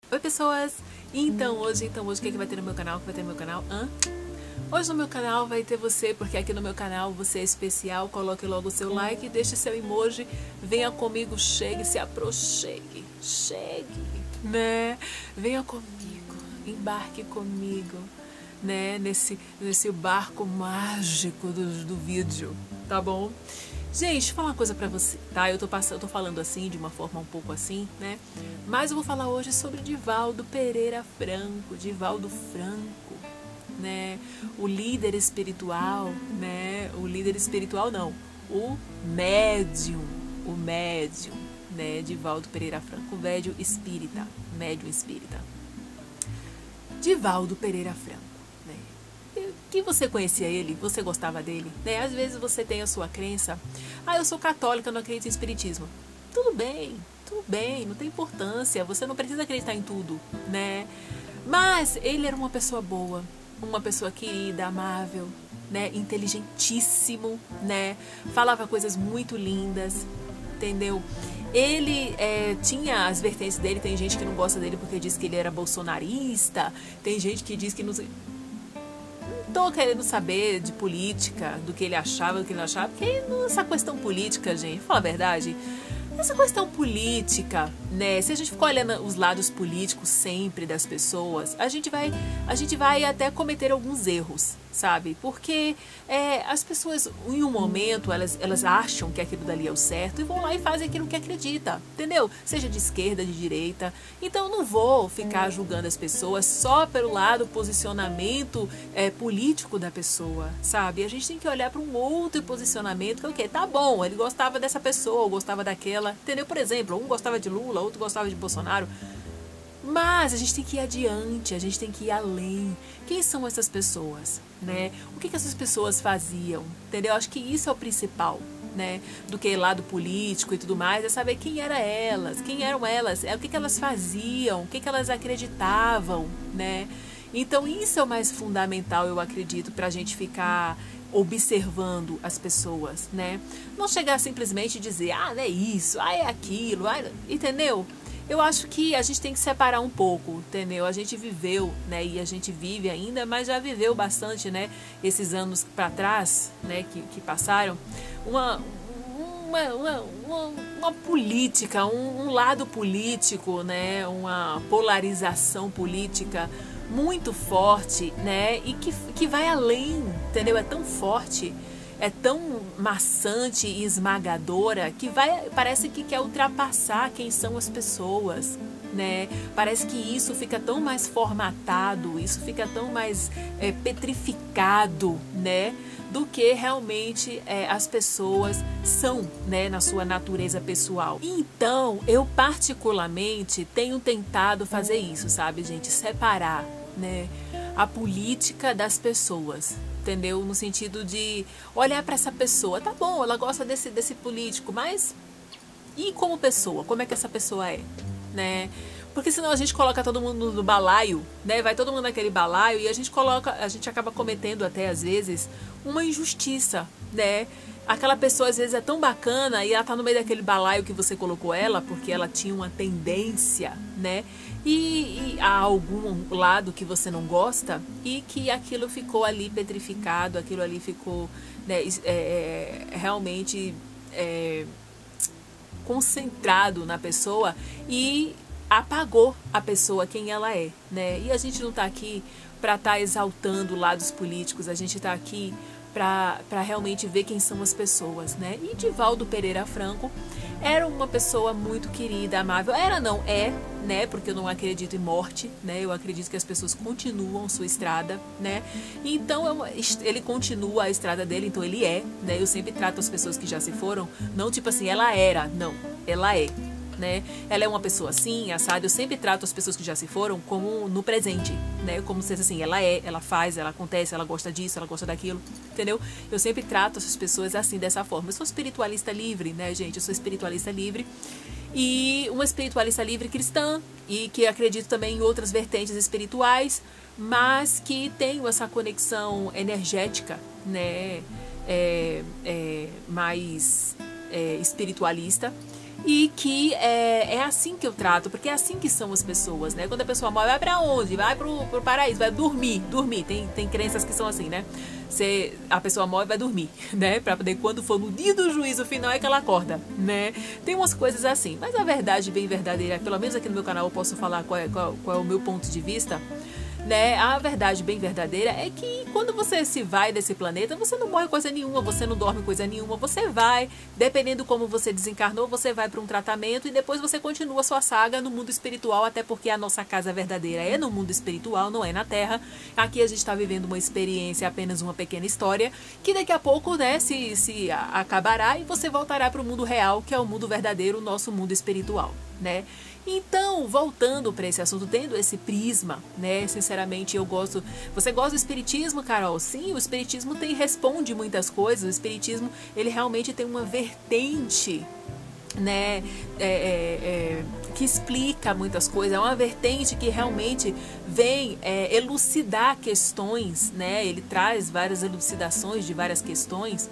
Oi pessoas! Então hoje o que vai ter no meu canal? O que vai ter no meu canal? Hoje no meu canal vai ter você, porque aqui no meu canal você é especial. Coloque logo o seu like, deixe seu emoji, venha comigo, chegue, se aproxime, chegue, né? Venha comigo, embarque comigo, né? Nesse barco mágico do vídeo, tá bom? Gente, deixa eu falar uma coisa pra você, tá? Eu tô falando assim, de uma forma um pouco assim, né? Mas eu vou falar hoje sobre Divaldo Pereira Franco, Divaldo Franco, né? O líder espiritual, né? O líder espiritual não, o médium, né? Divaldo Pereira Franco, médium espírita, Divaldo Pereira Franco. Que você conhecia ele, você gostava dele, né? Às vezes você tem a sua crença, eu sou católica, eu não acredito em espiritismo. Tudo bem, não tem importância, você não precisa acreditar em tudo, né? Mas ele era uma pessoa boa, uma pessoa querida, amável, né? Inteligentíssimo, né? Falava coisas muito lindas, entendeu? Ele tinha as vertentes dele, tem gente que não gosta dele porque diz que ele era bolsonarista, tem gente que diz que não tô querendo saber de política, do que ele achava, do que ele não achava, porque essa questão política, gente, fala a verdade, essa questão política, né, se a gente ficar olhando os lados políticos sempre das pessoas, a gente vai até cometer alguns erros, sabe? Porque as pessoas, em um momento, elas acham que aquilo dali é o certo e vão lá e fazem aquilo que acredita, entendeu? Seja de esquerda, de direita. Então, eu não vou ficar julgando as pessoas só pelo lado posicionamento político da pessoa, sabe? A gente tem que olhar para um outro posicionamento, que é o quê? Tá bom, ele gostava dessa pessoa, ou gostava daquela, entendeu? Por exemplo, um gostava de Lula, outro gostava de Bolsonaro. Mas a gente tem que ir adiante, a gente tem que ir além. Quem são essas pessoas, né? O que essas pessoas faziam, entendeu? Acho que isso é o principal, né? Do que lado político e tudo mais, é saber quem eram elas, o que elas faziam, o que elas acreditavam, né? Então isso é o mais fundamental, eu acredito, pra gente ficar observando as pessoas, né? Não chegar simplesmente e dizer, é isso, é aquilo, entendeu? Eu acho que a gente tem que separar um pouco, entendeu? A gente viveu, né? E a gente vive ainda, mas já viveu bastante, né? Esses anos para trás, né? Que passaram, uma política, um lado político, né? Uma polarização política muito forte, né? E que vai além, entendeu? É tão forte, é tão maçante e esmagadora que parece que quer ultrapassar quem são as pessoas, né? Parece que isso fica tão mais formatado, isso fica tão mais petrificado, né? Do que realmente as pessoas são, né? Na sua natureza pessoal. Então, eu particularmente tenho tentado fazer isso, sabe, gente? Separar, né? A política das pessoas. Entendeu? No sentido de olhar para essa pessoa. Tá bom, ela gosta desse político, mas e como pessoa? Como é que essa pessoa é? Né? Porque senão a gente coloca todo mundo no balaio, né? Vai todo mundo naquele balaio e a gente acaba cometendo até às vezes uma injustiça, né? Aquela pessoa às vezes é tão bacana e ela tá no meio daquele balaio que você colocou ela, porque ela tinha uma tendência, né? E há algum lado que você não gosta e que aquilo ficou ali petrificado, aquilo ali ficou, né, realmente concentrado na pessoa e apagou a pessoa quem ela é, né? E a gente não tá aqui para estar exaltando lados políticos, a gente tá aqui para realmente ver quem são as pessoas, né? E Divaldo Pereira Franco era uma pessoa muito querida, amável. Né? Porque eu não acredito em morte, né? Eu acredito que as pessoas continuam sua estrada, né? Então ele continua a estrada dele, então ele né? Eu sempre trato as pessoas que já se foram, não tipo assim, ela era, não, ela é. Né? Ela é uma pessoa assim, assada. Eu sempre trato as pessoas que já se foram como no presente, né? Como se assim, ela faz, ela acontece, ela gosta disso, ela gosta daquilo, entendeu? Eu sempre trato essas pessoas assim, dessa forma. Eu sou espiritualista livre, né, gente? Eu sou espiritualista livre e uma espiritualista livre cristã e que acredito também em outras vertentes espirituais, mas que tenho essa conexão energética, né? Mais espiritualista. e que é assim que eu trato, porque é assim que são as pessoas, né? Quando a pessoa morre, vai pra onde? Vai pro paraíso, vai dormir. Tem crenças que são assim, né? A pessoa morre e vai dormir, né? Pra poder, quando for no dia do juízo final, é que ela acorda, né? Tem umas coisas assim, mas a verdade bem verdadeira, pelo menos aqui no meu canal eu posso falar qual é o meu ponto de vista, né? A verdade bem verdadeira é que quando você se vai desse planeta, você não morre coisa nenhuma, você não dorme coisa nenhuma, você vai, dependendo como você desencarnou, você vai para um tratamento e depois você continua a sua saga no mundo espiritual, até porque a nossa casa verdadeira é no mundo espiritual, não é na Terra. Aqui a gente está vivendo uma experiência, apenas uma pequena história, que daqui a pouco, né, se acabará e você voltará para o mundo real, que é o mundo verdadeiro, o nosso mundo espiritual, né? Então, voltando para esse assunto, tendo esse prisma, né? Sinceramente, eu gosto. Você gosta do espiritismo, Carol? Sim, o espiritismo responde muitas coisas. O espiritismo, ele realmente tem uma vertente, né? Que explica muitas coisas. É uma vertente que realmente vem elucidar questões, né? Ele traz várias elucidações de várias questões,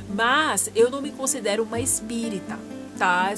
mas eu não me considero uma espírita. Tá,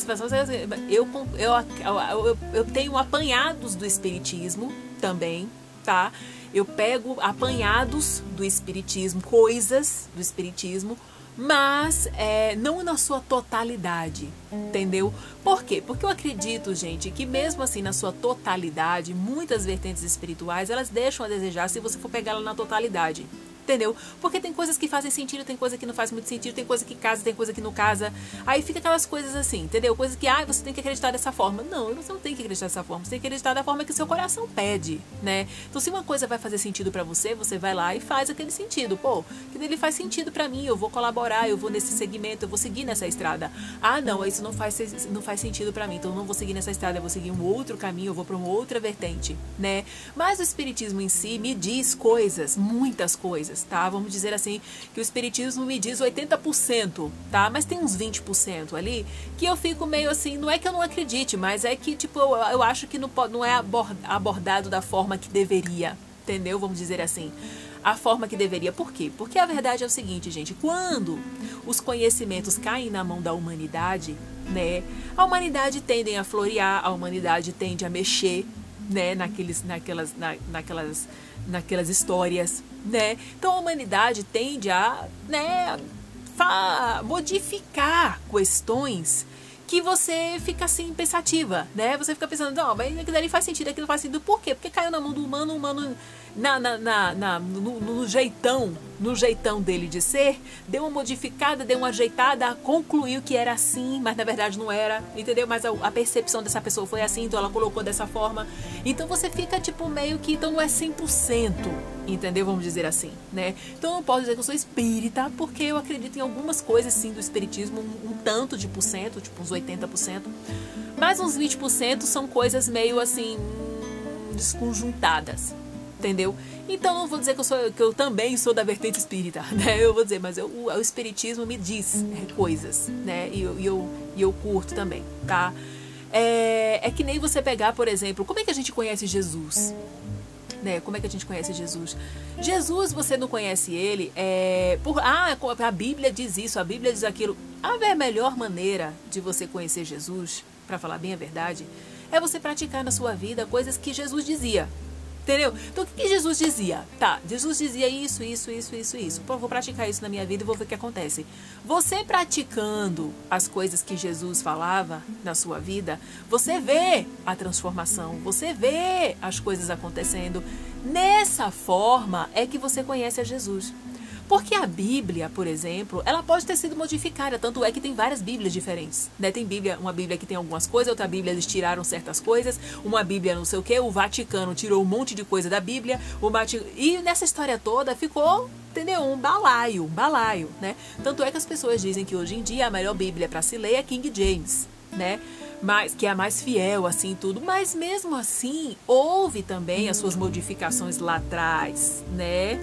eu tenho apanhados do espiritismo também, tá? Eu pego apanhados do espiritismo, coisas do espiritismo, mas não na sua totalidade, entendeu? Por quê? Porque eu acredito, gente, que mesmo assim na sua totalidade, muitas vertentes espirituais, elas deixam a desejar se você for pegá-la na totalidade. Entendeu? Porque tem coisas que fazem sentido, tem coisa que não faz muito sentido, tem coisa que casa, tem coisa que não casa. Aí fica aquelas coisas assim, entendeu? Coisas que, você tem que acreditar dessa forma. Não, você não tem que acreditar dessa forma. Você tem que acreditar da forma que o seu coração pede, né? Então, se uma coisa vai fazer sentido pra você, você vai lá e faz aquele sentido. Pô, que ele faz sentido pra mim, eu vou colaborar, eu vou nesse segmento, eu vou seguir nessa estrada. Ah, não, isso não faz sentido pra mim, então eu não vou seguir nessa estrada, eu vou seguir um outro caminho, eu vou pra uma outra vertente, né? Mas o espiritismo em si me diz coisas, muitas coisas, tá? Vamos dizer assim, que o espiritismo me diz 80%, tá? Mas tem uns 20% ali que eu fico meio assim, não é que eu não acredite, mas é que, tipo, eu acho que não é abordado da forma que deveria, entendeu? Vamos dizer assim, a forma que deveria. Por quê? Porque a verdade é o seguinte, gente, quando os conhecimentos caem na mão da humanidade, né? A humanidade tende a florear, a humanidade tende a mexer, né? Naquelas histórias, né? Então a humanidade tende a, né, modificar questões que você fica assim pensativa, né? Você fica pensando, não, mas aquilo ali faz sentido, aquilo faz sentido. Por quê? Porque caiu na mão do humano, o humano no jeitão dele de ser, deu uma modificada, deu uma ajeitada, concluiu que era assim, mas na verdade não era, entendeu? Mas a percepção dessa pessoa foi assim, então ela colocou dessa forma. Então você fica tipo meio que, então não é 100%, entendeu? Vamos dizer assim, né? Então eu não posso dizer que eu sou espírita, porque eu acredito em algumas coisas sim do espiritismo, um tanto de porcento, tipo uns 80%, mas uns 20% são coisas meio assim, desconjuntadas. Entendeu? Então não vou dizer que eu também sou da vertente espírita, né? Eu vou dizer, mas o espiritismo me diz coisas, né? E eu curto também, tá? É que nem você pegar, por exemplo, como é que a gente conhece Jesus? Né? Como é que a gente conhece Jesus? Jesus, você não conhece ele a Bíblia diz isso, a Bíblia diz aquilo. A melhor maneira de você conhecer Jesus, para falar bem a verdade, é você praticar na sua vida coisas que Jesus dizia. Entendeu? Então, o que Jesus dizia? Tá, Jesus dizia isso. Pô, vou praticar isso na minha vida e vou ver o que acontece. Você praticando as coisas que Jesus falava na sua vida, você vê a transformação, você vê as coisas acontecendo. Nessa forma é que você conhece a Jesus. Porque a Bíblia, por exemplo, ela pode ter sido modificada, tanto é que tem várias Bíblias diferentes, né? Tem uma Bíblia que tem algumas coisas, outra Bíblia eles tiraram certas coisas, uma Bíblia não sei o que, o Vaticano tirou um monte de coisa da Bíblia, e nessa história toda ficou, entendeu? Um balaio, né? Tanto é que as pessoas dizem que hoje em dia a melhor Bíblia para se ler é King James, né? Mas, que é a mais fiel, assim, tudo. Mas mesmo assim, houve também as suas modificações lá atrás, né?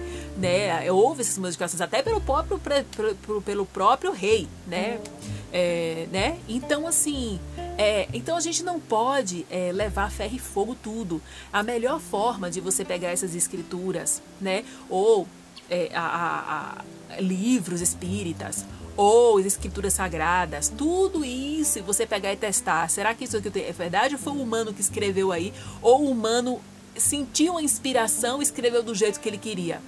Houve essas modificações até pelo próprio rei, né? Né? Então, assim, então a gente não pode levar ferro e fogo tudo. A melhor forma de você pegar essas escrituras, né? Ou livros espíritas, ou as escrituras sagradas, tudo isso, e você pegar e testar, será que isso aqui é verdade ou foi o humano que escreveu aí, ou o humano sentiu a inspiração e escreveu do jeito que ele queria?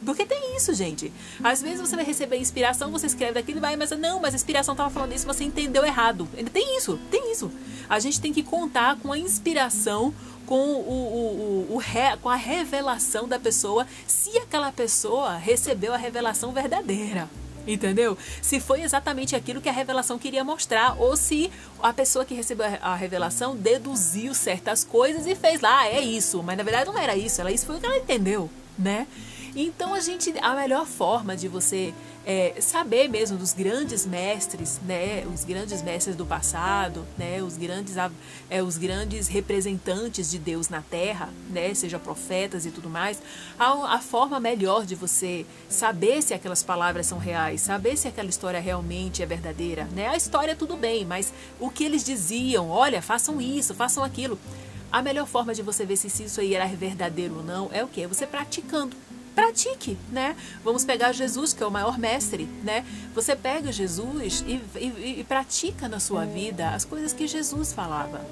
Porque tem isso, gente. Às vezes você vai receber inspiração, você escreve daquilo e vai, mas não, mas a inspiração estava falando isso, você entendeu errado. Tem isso, tem isso. A gente tem que contar com a inspiração, com a revelação da pessoa, se aquela pessoa recebeu a revelação verdadeira. Entendeu? Se foi exatamente aquilo que a revelação queria mostrar, ou se a pessoa que recebeu a revelação deduziu certas coisas e fez lá, é isso, mas na verdade não era isso, isso foi o que ela entendeu, né? Então a melhor forma de você saber mesmo dos grandes mestres, né, os grandes mestres do passado, né, os grandes representantes de Deus na Terra, né, seja profetas e tudo mais, a forma melhor de você saber se aquelas palavras são reais, saber se aquela história realmente é verdadeira, né? A história tudo bem, mas o que eles diziam, olha, façam isso, façam aquilo. A melhor forma de você ver se isso aí era verdadeiro ou não é o quê? É você praticando. Pratique, né? Vamos pegar Jesus, que é o maior mestre, né? Você pega Jesus e pratica na sua vida as coisas que Jesus falava.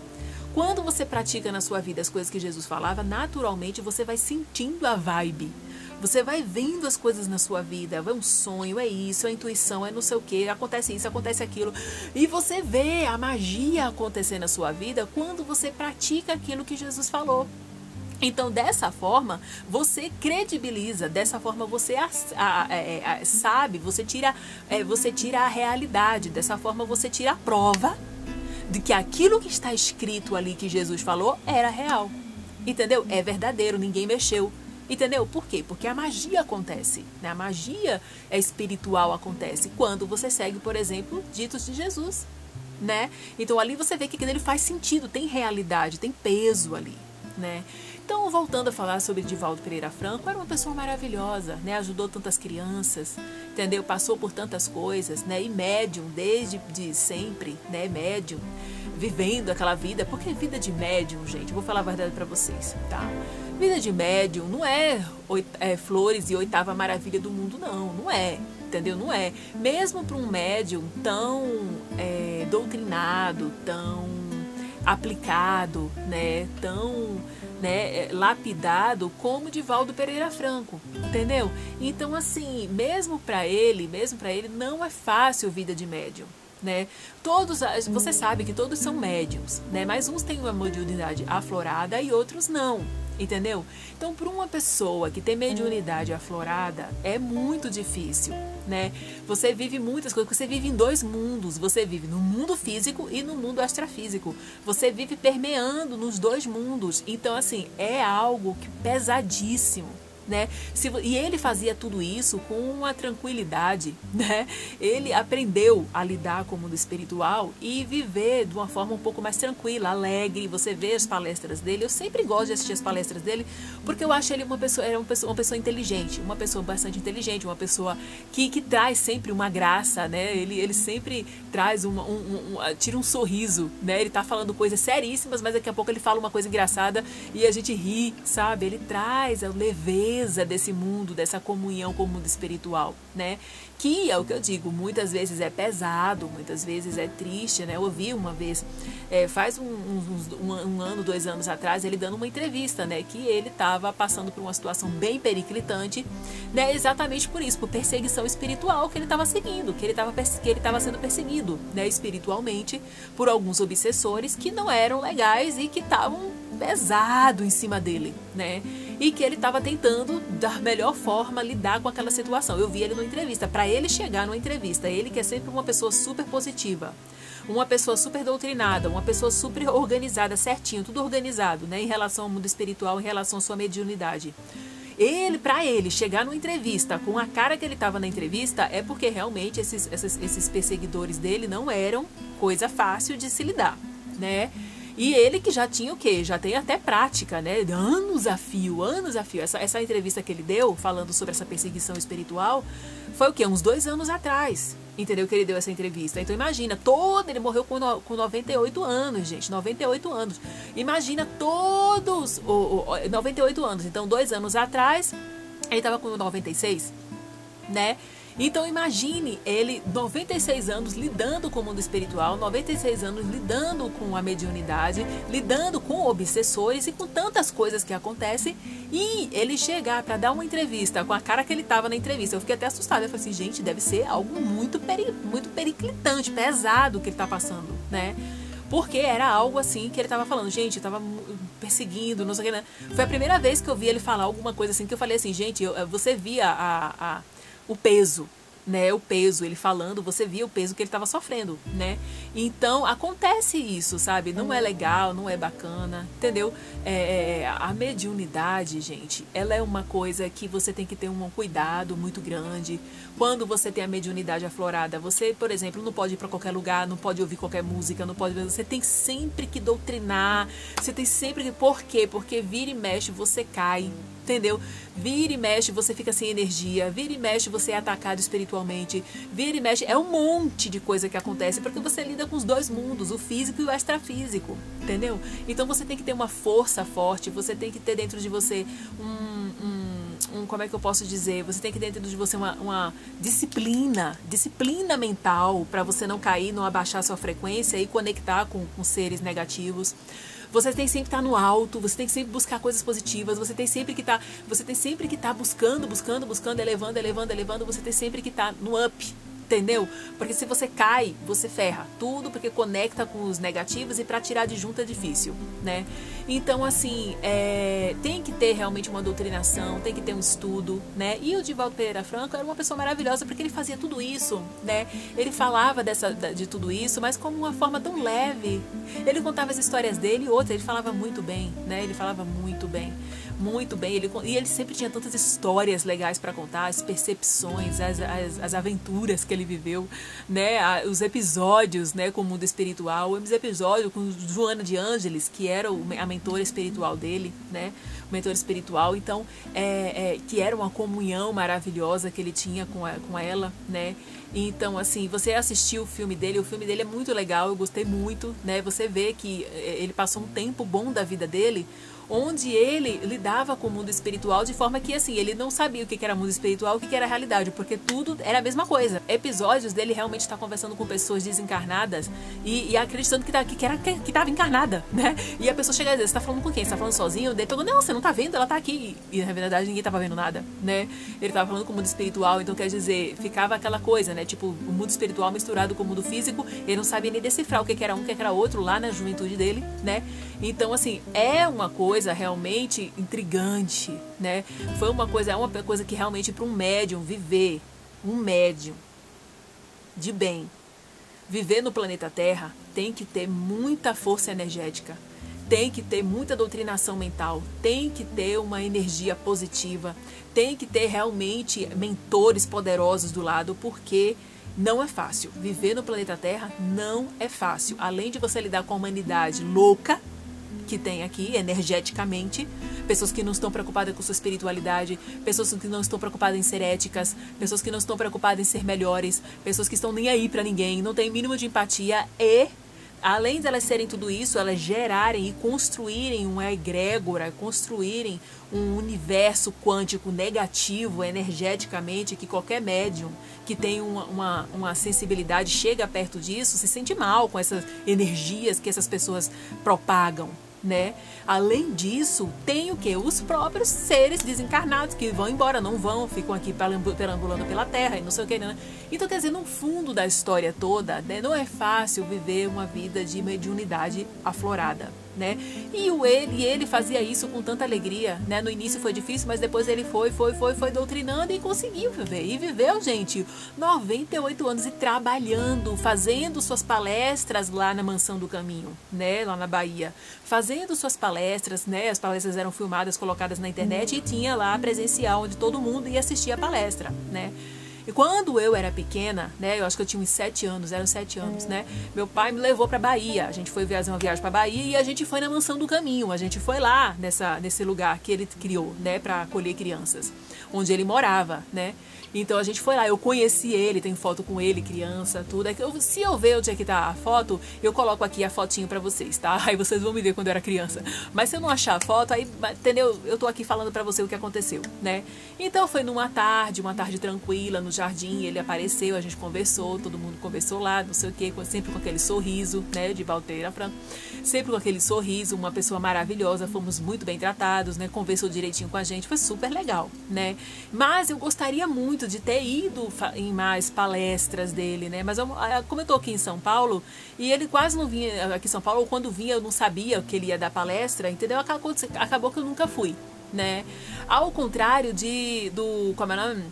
Quando você pratica na sua vida as coisas que Jesus falava, naturalmente você vai sentindo a vibe. Você vai vendo as coisas na sua vida, é um sonho, é isso, é intuição, é não sei o que, acontece isso, acontece aquilo. E você vê a magia acontecer na sua vida quando você pratica aquilo que Jesus falou. Então, dessa forma, você credibiliza, dessa forma você sabe, você tira a realidade, dessa forma você tira a prova de que aquilo que está escrito ali que Jesus falou era real. Entendeu? É verdadeiro, ninguém mexeu. Entendeu? Por quê? Porque a magia acontece, né? A magia espiritual acontece quando você segue, por exemplo, ditos de Jesus, né? Então, ali você vê que aquilo faz sentido, tem realidade, tem peso ali, né? Então, voltando a falar sobre Divaldo Pereira Franco, era uma pessoa maravilhosa, né? Ajudou tantas crianças, entendeu? Passou por tantas coisas, né? E médium, desde sempre, né? Médium, vivendo aquela vida, porque vida de médium, gente, vou falar a verdade pra vocês, tá? Vida de médium não é flores e oitava maravilha do mundo, não é, entendeu? Não é. Mesmo para um médium tão doutrinado, tão aplicado, né? Tão lapidado como Divaldo Pereira Franco, entendeu? Então, assim, mesmo para ele não é fácil vida de médium, né? Você sabe que todos são médiums, né? Mas uns têm uma mediunidade aflorada e outros não, entendeu? Então, para uma pessoa que tem mediunidade aflorada, é muito difícil, né? Você vive muitas coisas, você vive em dois mundos, você vive no mundo físico e no mundo extrafísico. Você vive permeando nos dois mundos. Então, assim, é algo pesadíssimo, né? E ele fazia tudo isso com uma tranquilidade, né? Ele aprendeu a lidar com o mundo espiritual e viver de uma forma um pouco mais tranquila, alegre. Você vê as palestras dele, eu sempre gosto de assistir as palestras dele, porque eu acho ele uma pessoa inteligente, uma pessoa bastante inteligente, uma pessoa que traz sempre uma graça, né? Ele sempre traz tira um sorriso, né? Ele tá falando coisas seríssimas, mas daqui a pouco ele fala uma coisa engraçada e a gente ri, sabe? Ele traz a leveza desse mundo, dessa comunhão com o mundo espiritual, né? Que é o que eu digo, muitas vezes é pesado, muitas vezes é triste, né? Eu ouvi uma vez, faz um ano, 2 anos atrás, ele dando uma entrevista, né? Que ele estava passando por uma situação bem periclitante, né? Exatamente por isso, por perseguição espiritual que ele estava seguindo, que ele estava sendo perseguido, né? Espiritualmente por alguns obsessores que não eram legais e que estavam pesado em cima dele, né? E que ele estava tentando da melhor forma lidar com aquela situação. Eu vi ele numa entrevista, para ele chegar numa entrevista, ele que é sempre uma pessoa super positiva, uma pessoa super doutrinada, uma pessoa super organizada, certinho, tudo organizado, né, em relação ao mundo espiritual, em relação à sua mediunidade. Para ele chegar numa entrevista com a cara que ele estava na entrevista, é porque realmente esses perseguidores dele não eram coisa fácil de se lidar, né? E ele que já tinha o quê? Já tem até prática, né? Anos a fio, anos a fio. Essa entrevista que ele deu, falando sobre essa perseguição espiritual, foi o quê? Uns 2 anos atrás, entendeu? Que ele deu essa entrevista. Então imagina, ele morreu com 98 anos, gente, 98 anos. Imagina todos, 98 anos. Então 2 anos atrás, ele estava com 96, né? Então imagine ele, 96 anos, lidando com o mundo espiritual, 96 anos lidando com a mediunidade, lidando com obsessores e com tantas coisas que acontecem, e ele chegar para dar uma entrevista com a cara que ele tava na entrevista. Eu fiquei até assustada, eu falei assim, gente, deve ser algo muito periclitante, pesado que ele tá passando, né? Porque era algo assim que ele tava falando, gente, eu tava perseguindo, não sei o que, né? Foi a primeira vez que eu vi ele falar alguma coisa assim, que eu falei assim, gente, você via o peso, né? O peso, ele falando, você via o peso que ele estava sofrendo, né? Então, acontece isso, sabe? Não é legal, não é bacana, entendeu? A mediunidade, gente, ela é uma coisa que você tem que ter um cuidado muito grande. Quando você tem a mediunidade aflorada, você, por exemplo, não pode ir para qualquer lugar, não pode ouvir qualquer música, não pode... Você tem sempre que doutrinar, você tem sempre que... Por quê? Porque vira e mexe, você cai, entendeu? Vira e mexe, você fica sem energia, vira e mexe, você é atacado espiritualmente, vira e mexe, é um monte de coisa que acontece, porque você lida com os dois mundos, o físico e o extrafísico, entendeu? Então você tem que ter uma força forte, você tem que ter dentro de você como é que eu posso dizer? Você tem que ter dentro de você uma disciplina mental, para você não cair, não abaixar sua frequência e conectar com seres negativos. Você tem sempre que estar no alto, você tem que sempre buscar coisas positivas, você tem sempre que estar buscando, elevando, você tem sempre que estar no up, entendeu? Porque se você cai, você ferra tudo, porque conecta com os negativos e para tirar de junto é difícil, né? Então, assim, tem que ter realmente uma doutrinação, tem que ter um estudo, né? E o Divaldo Pereira Franco era uma pessoa maravilhosa, porque ele fazia tudo isso, né? Ele falava de tudo isso, mas como uma forma tão leve. Ele contava as histórias dele e outras, ele falava muito bem, né? Ele falava muito bem. Muito bem, e ele sempre tinha tantas histórias legais para contar, as percepções, as aventuras que ele viveu, né, os episódios, né, com o mundo espiritual, os episódios com Joana de Ângeles, que era a mentora espiritual dele, né, o mentor espiritual, então, que era uma comunhão maravilhosa que ele tinha com ela, né. Então, assim, você assistiu o filme dele é muito legal, eu gostei muito, né, você vê que ele passou um tempo bom da vida dele, onde ele lidava com o mundo espiritual de forma que, assim, ele não sabia o que era mundo espiritual, o que era realidade, porque tudo era a mesma coisa. Episódios dele realmente estar conversando com pessoas desencarnadas e acreditando que estava encarnada, né? E a pessoa chega e diz, você tá falando com quem? Você tá falando sozinho? Daí pegou, não, você não tá vendo, ela tá aqui. E, na verdade, ninguém tava vendo nada, né? Ele tava falando com o mundo espiritual, então, quer dizer, ficava aquela coisa, né? Tipo, o mundo espiritual misturado com o mundo físico, ele não sabia nem decifrar o que era um, o que era outro lá na juventude dele, né? Então, assim, é uma coisa realmente intrigante, né? É uma coisa que realmente para um médium viver, um médium de bem, viver no planeta Terra, tem que ter muita força energética, tem que ter muita doutrinação mental, tem que ter uma energia positiva, tem que ter realmente mentores poderosos do lado, porque não é fácil. Viver no planeta Terra não é fácil. Além de você lidar com a humanidade louca que tem aqui, energeticamente, pessoas que não estão preocupadas com sua espiritualidade, pessoas que não estão preocupadas em ser éticas, pessoas que não estão preocupadas em ser melhores, pessoas que estão nem aí pra ninguém, não tem mínimo de empatia e, além de elas serem tudo isso, elas gerarem e construírem uma egrégora, construírem um universo quântico negativo energeticamente, que qualquer médium que tem uma sensibilidade chega perto disso, se sente mal com essas energias que essas pessoas propagam, né? Além disso, tem o que? Os próprios seres desencarnados que vão embora, não vão, ficam aqui perambulando pela Terra e não sei o que, né? Então, quer dizer, no fundo da história toda, né, não é fácil viver uma vida de mediunidade aflorada, né? E ele fazia isso com tanta alegria, né? No início foi difícil, mas depois ele foi doutrinando e conseguiu viver. E viveu, gente, 98 anos e trabalhando, fazendo suas palestras lá na Mansão do Caminho, né? Lá na Bahia. Fazendo suas palestras, né? As palestras eram filmadas, colocadas na internet e tinha lá presencial, onde todo mundo ia assistir a palestra, né? E quando eu era pequena, né, eu acho que eu tinha uns 7 anos, eram 7 anos, né, meu pai me levou pra Bahia, a gente foi fazer uma viagem pra Bahia e a gente foi na Mansão do Caminho, a gente foi lá nesse lugar que ele criou, né, pra acolher crianças, onde ele morava, né. Então a gente foi lá, eu conheci ele, tenho foto com ele, criança, tudo. Se eu ver onde é que tá a foto, eu coloco aqui a fotinho pra vocês, tá? Aí vocês vão me ver quando eu era criança. Mas se eu não achar a foto, aí, entendeu? Eu tô aqui falando pra você o que aconteceu, né? Então foi uma tarde tranquila, no jardim, ele apareceu, a gente conversou, todo mundo conversou lá, não sei o que, sempre com aquele sorriso, né, Divaldo Pereira Franco, sempre com aquele sorriso, uma pessoa maravilhosa, fomos muito bem tratados, né, conversou direitinho com a gente, foi super legal, né, mas eu gostaria muito de ter ido em mais palestras dele, né, mas como eu tô aqui em São Paulo, e ele quase não vinha aqui em São Paulo, ou quando vinha eu não sabia que ele ia dar palestra, entendeu, acabou que eu nunca fui, né, ao contrário como é o nome?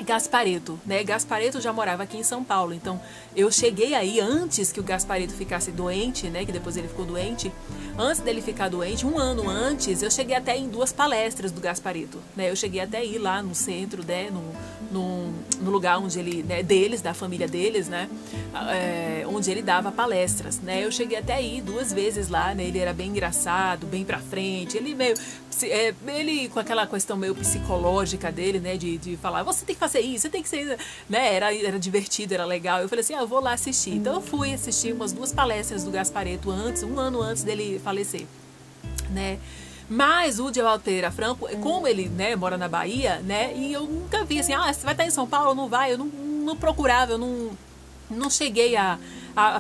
Gaspareto, né? Gaspareto já morava aqui em São Paulo, então eu cheguei aí antes que o Gaspareto ficasse doente, né? Que depois ele ficou doente. Antes dele ficar doente, um ano antes, eu cheguei até em 2 palestras do Gaspareto, né? Eu cheguei até ir lá no centro, né? No lugar onde ele, né? Deles, da família deles, né? Onde ele dava palestras, né? Eu cheguei até ir 2 vezes lá, né? Ele era bem engraçado, bem pra frente, ele com aquela questão meio psicológica dele, né, de falar, você tem que fazer isso, você tem que ser, né, era divertido, era legal. Eu falei assim, eu vou lá assistir. Então eu fui assistir umas 2 palestras do Gaspareto um ano antes dele falecer, né. Mas o Divaldo Pereira Franco, como ele, né, mora na Bahia, né, e eu nunca vi assim, você vai estar em São Paulo, não vai, eu não procurava, eu não cheguei a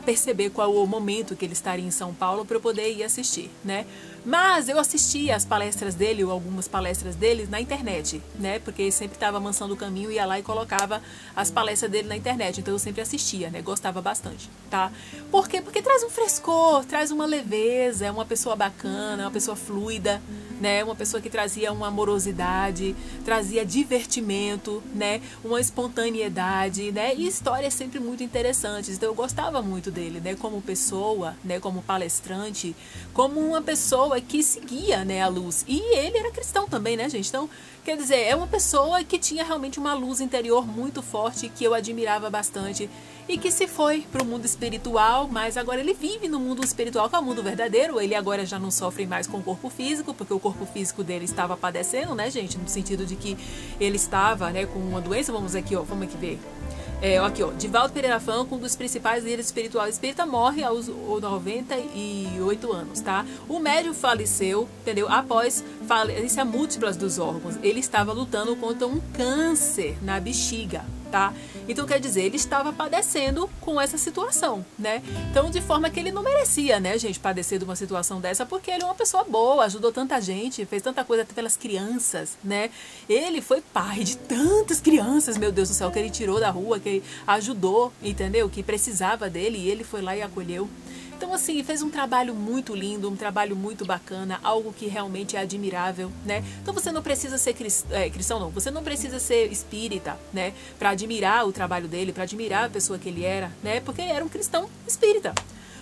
perceber qual o momento que ele estaria em São Paulo para eu poder ir assistir, né? Mas eu assistia as palestras dele, ou algumas palestras dele, na internet, né? Porque ele sempre estava amansando o caminho, ia lá e colocava as palestras dele na internet. Então eu sempre assistia, né? Gostava bastante, tá? Por quê? Porque traz um frescor, traz uma leveza, é uma pessoa bacana, é uma pessoa fluida, né? Uma pessoa que trazia uma amorosidade, trazia divertimento, né? Uma espontaneidade, né? E histórias sempre muito interessantes. Então eu gostava muito dele, né? Como pessoa, né? Como palestrante, como uma pessoa que seguia, né, a luz. E ele era cristão também, né, gente? Então, quer dizer, é uma pessoa que tinha realmente uma luz interior muito forte, que eu admirava bastante, e que se foi para o mundo espiritual, mas agora ele vive no mundo espiritual, que é o mundo verdadeiro. Ele agora já não sofre mais com o corpo físico, porque o corpo físico dele estava padecendo, né, gente? No sentido de que ele estava, né, com uma doença. Vamos aqui ver. Aqui, ó, Divaldo Pereira Franco, um dos principais líderes espirituais espírita, morre aos 98 anos, tá? O médium faleceu, entendeu? Após falência múltiplas dos órgãos. Ele estava lutando contra um câncer na bexiga, tá? Então, quer dizer, ele estava padecendo com essa situação, né? Então, de forma que ele não merecia, né, gente, padecer de uma situação dessa, porque ele é uma pessoa boa, ajudou tanta gente, fez tanta coisa pelas crianças, né? Ele foi pai de tantas crianças, meu Deus do céu, que ele tirou da rua, que ele ajudou, entendeu? Que precisava dele, e ele foi lá e acolheu. Então, assim, fez um trabalho muito lindo, um trabalho muito bacana, algo que realmente é admirável, né? Então, você não precisa ser cristão, não. Você não precisa ser espírita, né? Para admirar o trabalho dele, para admirar a pessoa que ele era, né? Porque ele era um cristão espírita.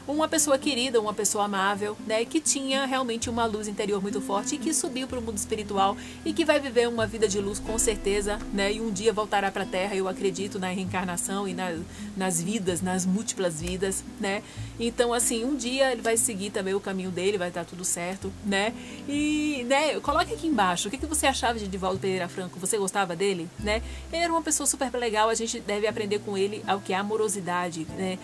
Uma pessoa querida, uma pessoa amável, né, que tinha realmente uma luz interior muito forte e que subiu para o mundo espiritual e que vai viver uma vida de luz com certeza, né, e um dia voltará para a Terra. Eu acredito na reencarnação e nas vidas, nas múltiplas vidas, né. Então, assim, um dia ele vai seguir também o caminho dele, vai estar tudo certo, né. E, né, coloque aqui embaixo, o que você achava de Divaldo Pereira Franco? Você gostava dele, né? Ele era uma pessoa super legal, a gente deve aprender com ele o que é amorosidade, né,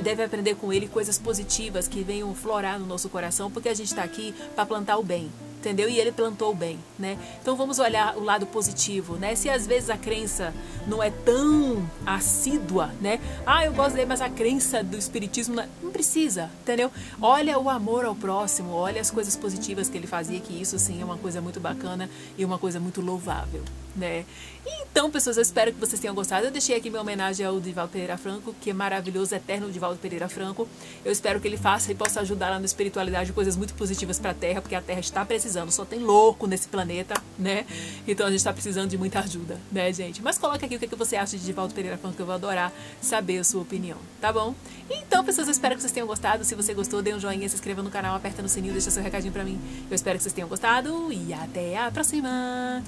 deve aprender com ele coisas positivas que venham florar no nosso coração, porque a gente está aqui para plantar o bem, entendeu? E ele plantou o bem, né? Então vamos olhar o lado positivo, né? Se às vezes a crença não é tão assídua, né? Eu gosto dele, mas a crença do espiritismo não precisa, entendeu? Olha o amor ao próximo, olha as coisas positivas que ele fazia, que isso sim é uma coisa muito bacana e uma coisa muito louvável, né? Então, pessoas, eu espero que vocês tenham gostado. Eu deixei aqui minha homenagem ao Divaldo Pereira Franco, que é maravilhoso, eterno Divaldo Pereira Franco. Eu espero que ele faça e possa ajudar lá na espiritualidade, coisas muito positivas para a Terra, porque a Terra está precisando, só tem louco nesse planeta, né? Então a gente está precisando de muita ajuda, né, gente? Mas coloca aqui o que você acha de Divaldo Pereira Franco, que eu vou adorar saber a sua opinião, tá bom? Então, pessoas, eu espero que vocês tenham gostado. Se você gostou, dê um joinha, se inscreva no canal, aperta no sininho, deixa seu recadinho pra mim. Eu espero que vocês tenham gostado e até a próxima!